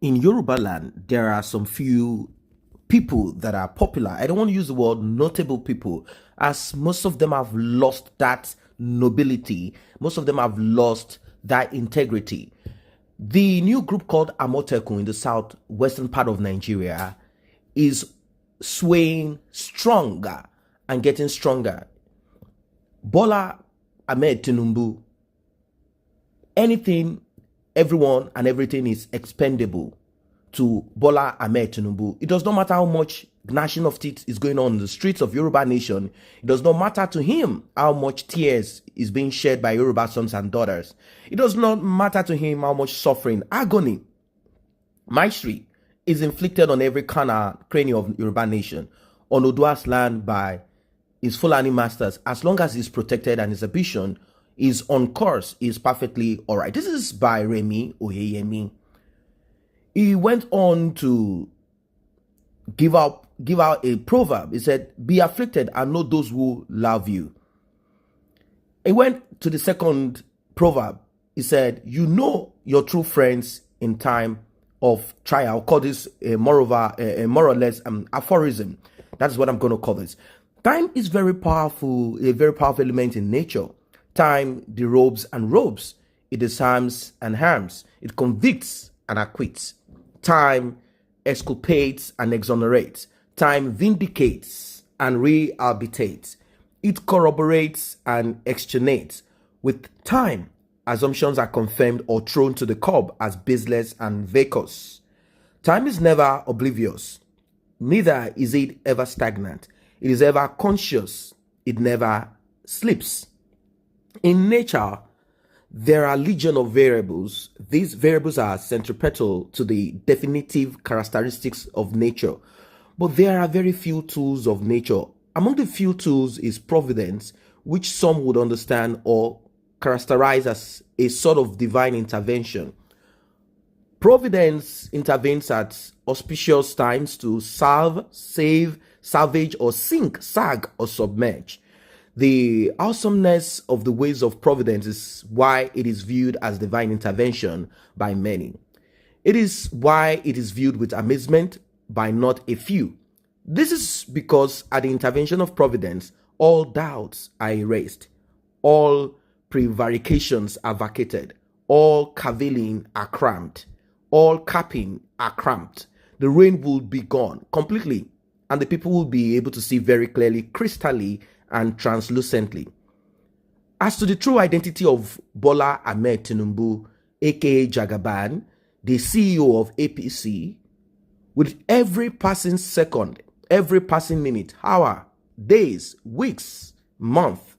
in Yoruba land, there are some few people that are popular. I don't want to use the word notable people, as most of them have lost that nobility. Most of them have lost that integrity. The new group called àm0T in the southwestern part of Nigeria is swaying stronger and getting stronger. Bola, Ahmed, Tinubu, anything, everyone and everything is expendable to Bola Ahmed Tinubu. It does not matter how much gnashing of teeth is going on in the streets of Yoruba nation. It does not matter to him how much tears is being shed by Yoruba sons and daughters. It does not matter to him how much suffering, agony, misery is inflicted on every cranny of Yoruba nation, on Odua's land by his Fulani masters. As long as he's protected and his ambition is on course, is perfectly all right. This is by Remi Oyeyemi. He went on to give out a proverb. He said, "Be afflicted and know those who love you." He went to the second proverb. He said, "You know your true friends in time of trial." I'll call this a more or less aphorism. That's what I'm going to call this. Time is very powerful, a very powerful element in nature. Time derobes and robes. It disarms and harms. It convicts and acquits. Time exculpates and exonerates. Time vindicates and rehabilitates. It corroborates and extenuates. With time, assumptions are confirmed or thrown to the curb as baseless and vacuous. Time is never oblivious. Neither is it ever stagnant. It is ever conscious. It never sleeps. In nature, there are legion of variables. These variables are centripetal to the definitive characteristics of nature. But there are very few tools of nature. Among the few tools is providence, which some would understand or characterize as a sort of divine intervention. Providence intervenes at auspicious times to salve, save, salvage, or sink, sag, or submerge. The awesomeness of the ways of providence is why it is viewed as divine intervention by many. It is why it is viewed with amazement by not a few. This is because at the intervention of providence, all doubts are erased, all prevarications are vacated, all cavilling are cramped, all capping are cramped. The rain will be gone completely, and the people will be able to see very clearly, crystally, and translucently. As to the true identity of Bola Ahmed Tinubu, aka Jagaban, the CEO of APC, with every passing second, every passing minute, hour, days, weeks, month,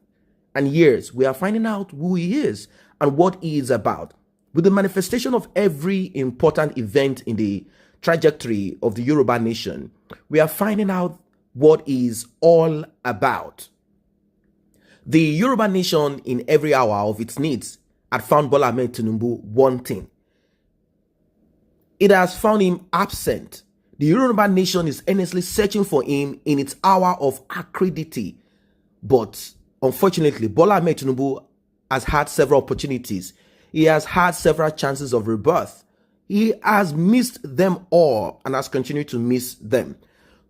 and years, we are finding out who he is and what he is about. With the manifestation of every important event in the trajectory of the Yoruba nation, we are finding out what he is all about. The Yoruba nation, in every hour of its needs, had found Bola Ahmed Tinubu wanting. It has found him absent. The Yoruba nation is earnestly searching for him in its hour of acridity. But unfortunately, Bola Ahmed Tinubu has had several opportunities. He has had several chances of rebirth. He has missed them all and has continued to miss them.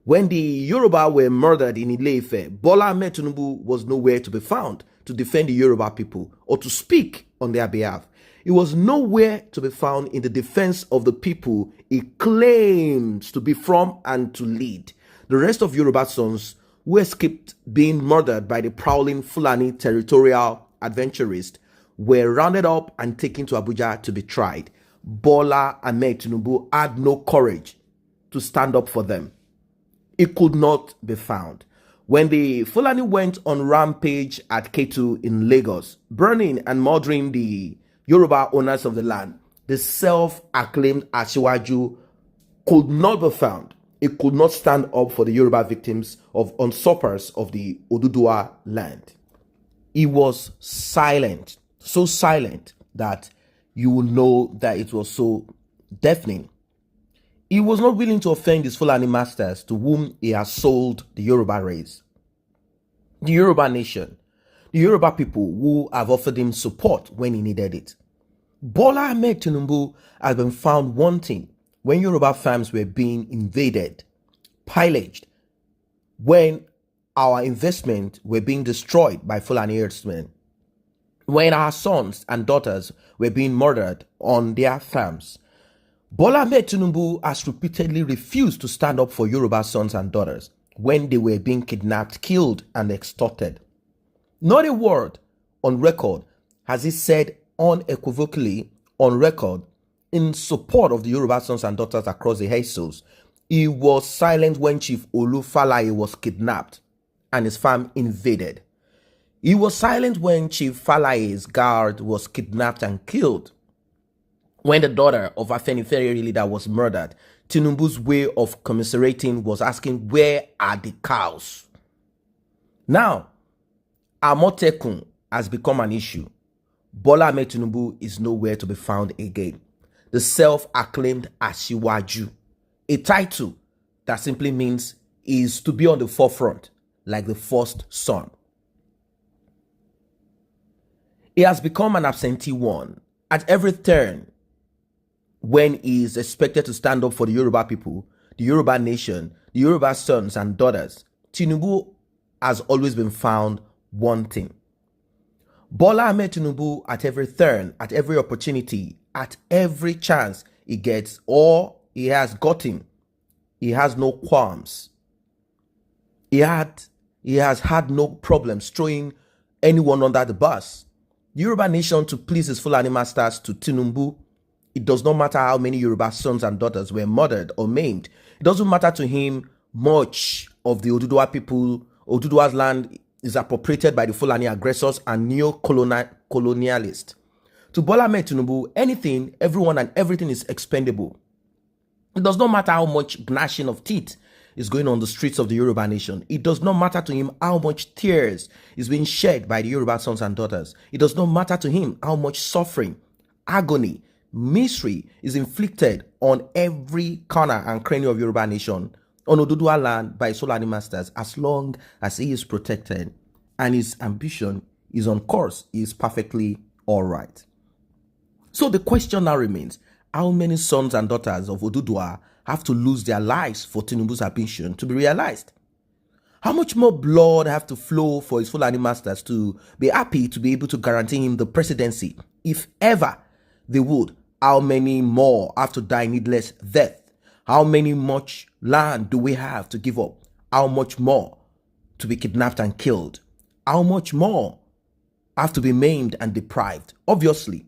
When the Yoruba were murdered in Ile-Ife, Bola Ahmed Tinubu was nowhere to be found to defend the Yoruba people or to speak on their behalf. He was nowhere to be found in the defense of the people he claims to be from and to lead. The rest of Yoruba sons who escaped being murdered by the prowling Fulani territorial adventurists were rounded up and taken to Abuja to be tried. Bola Ahmed Tinubu had no courage to stand up for them. It could not be found. When the Fulani went on rampage at Ketu in Lagos, burning and murdering the Yoruba owners of the land, the self-acclaimed Asiwaju could not be found. It could not stand up for the Yoruba victims of usurpers of the Oduduwa land. He was silent, so silent that you will know that it was so deafening. He was not willing to offend his Fulani masters to whom he has sold the Yoruba race, the Yoruba nation, the Yoruba people who have offered him support when he needed it. Bola Ahmed Tinubu has been found wanting when Yoruba farms were being invaded, pillaged, when our investment were being destroyed by Fulani herdsmen, when our sons and daughters were being murdered on their farms, Bola Ahmed Tinubu has repeatedly refused to stand up for Yoruba sons and daughters when they were being kidnapped, killed, and extorted. Not a word on record has he said unequivocally on record in support of the Yoruba sons and daughters across the Hesos. He was silent when Chief Olufalaye was kidnapped and his farm invaded. He was silent when Chief Falaye's guard was kidnapped and killed. When the daughter of Afenifere leader was murdered, Tinubu's way of commiserating was asking, where are the cows? Now, àm0T has become an issue. Bola Ahmed Tinubu is nowhere to be found again. The self-acclaimed Asiwaju, a title that simply means is to be on the forefront, like the first son. He has become an absentee one. At every turn, when he is expected to stand up for the Yoruba people, the Yoruba nation, the Yoruba sons and daughters, Tinubu has always been found wanting. Bola Ahmed Tinubu, at every turn, at every opportunity, at every chance he gets or he has gotten, he has no qualms. He has had no problems throwing anyone under the bus. The Yoruba nation, to please his Fulani masters, to Tinubu, it does not matter how many Yoruba sons and daughters were murdered or maimed. It doesn't matter to him much of the Oduduwa people. Oduduwa's land is appropriated by the Fulani aggressors and neo-colonialists. To Bola Ahmed Tinubu, anything, everyone and everything is expendable. It does not matter how much gnashing of teeth is going on the streets of the Yoruba nation. It does not matter to him how much tears is being shed by the Yoruba sons and daughters. It does not matter to him how much suffering, agony, misery is inflicted on every corner and cranny of Yoruba nation, on Oduduwa land by Fulani masters, as long as he is protected and his ambition is on course, he is perfectly all right. So the question now remains, how many sons and daughters of Oduduwa have to lose their lives for Tinubu's ambition to be realized? How much more blood have to flow for his Fulani masters to be happy to be able to guarantee him the presidency, if ever they would? How many more have to die needless death? How many much land do we have to give up? How much more to be kidnapped and killed? How much more have to be maimed and deprived? Obviously,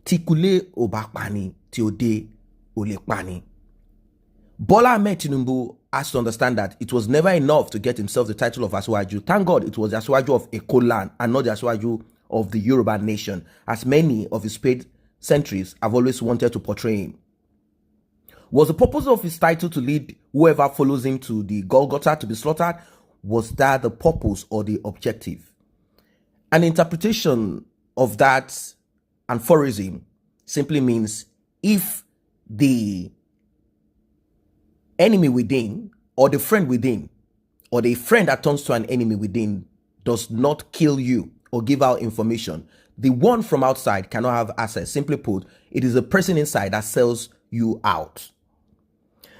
Tikule Obakpani, Tiode Olekpani. Bola Ahmed Tinubu has to understand that it was never enough to get himself the title of Asiwaju. Thank God it was the Asiwaju of Eko land and not the Asiwaju of the Yoruba nation, as many of his paid centuries have always wanted to portray him. Was the purpose of his title to lead whoever follows him to the Golgotha to be slaughtered? Was that the purpose or the objective? An interpretation of that aphorism simply means, if the enemy within, or the friend within, or the friend that turns to an enemy within does not kill you or give out information, the one from outside cannot have access. Simply put, it is the person inside that sells you out.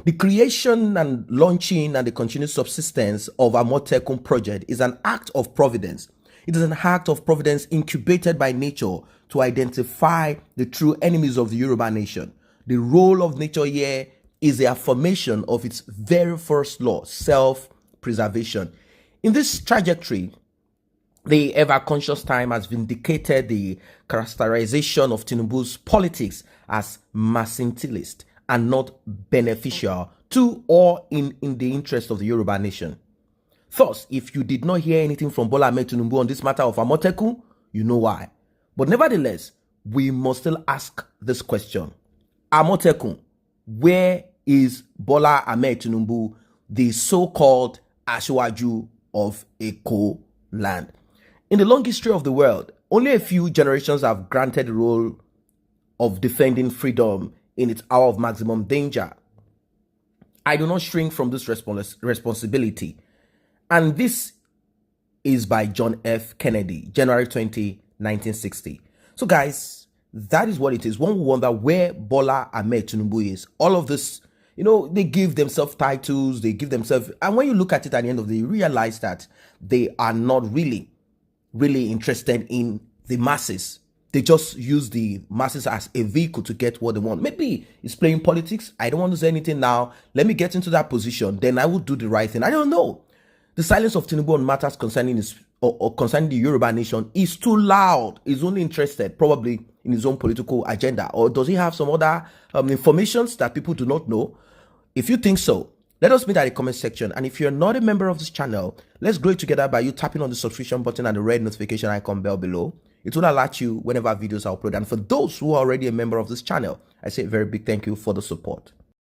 The creation and launching and the continued subsistence of àm0T project is an act of providence. It is an act of providence incubated by nature to identify the true enemies of the Yoruba nation. The role of nature here is the affirmation of its very first law, self-preservation. In this trajectory, the ever-conscious time has vindicated the characterization of Tinubu's politics as mercantilist and not beneficial to or in the interest of the Yoruba nation. Thus, if you did not hear anything from Bola Ahmed Tinubu on this matter of àm0T, you know why. But nevertheless, we must still ask this question. àm0T, where is Bola Ahmed Tinubu, the so-called Asiwaju of Eko land? In the long history of the world, only a few generations have granted the role of defending freedom in its hour of maximum danger. I do not shrink from this responsibility. And this is by John F. Kennedy, January 20, 1960. So guys, That is what it is. One will wonder where Bola Ahmed Tinubu is. All of this, they give themselves titles, they give themselves, and when you look at it at the end of the day, you realize that they are not really interested in the masses. They just use the masses as a vehicle to get what they want. Maybe it's playing politics. I don't want to say anything now. Let me get into that position. Then I will do the right thing. I don't know. The silence of Tinubu on matters concerning his or concerning the Yoruba nation is too loud. He's only interested probably in his own political agenda. Or does he have some other informations that people do not know? If you think so, let us meet at the comment section. And if you're not a member of this channel, let's grow it together by you tapping on the subscription button and the red notification icon bell below. It will alert you whenever videos are uploaded. And for those who are already a member of this channel, I say a very big thank you for the support.